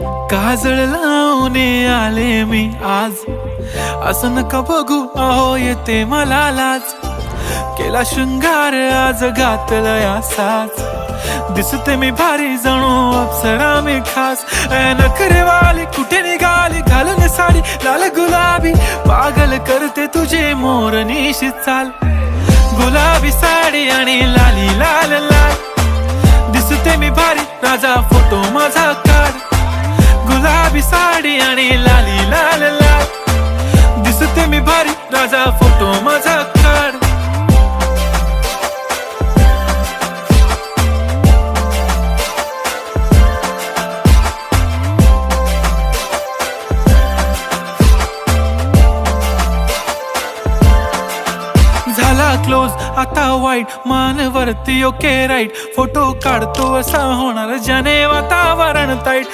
काजळ लावून आले मी आज, असं नका बघू अहो येते मला लाज. केला शृंगार आज घातला साज, दिसते मी भारी जणू अप्सरा मी खास. नखरेवाली कुठे निघाली घालून साडी लाल गुलाबी, पागल करते तुझे मोरनीशी चाल. गुलाबी साडी आणि लाली लाल लाल, दिसते मी भारी राजा फोटो माझा काढ. गुलाबी साडी आणि लाली लाल लाल, दिसते मी भारी राजा फोटो माझा काढ. झाला क्लोज आता वाईट, मानवरती ओके राईट. फोटो काढतो असा होणार ज्याने वातावरण ताईट.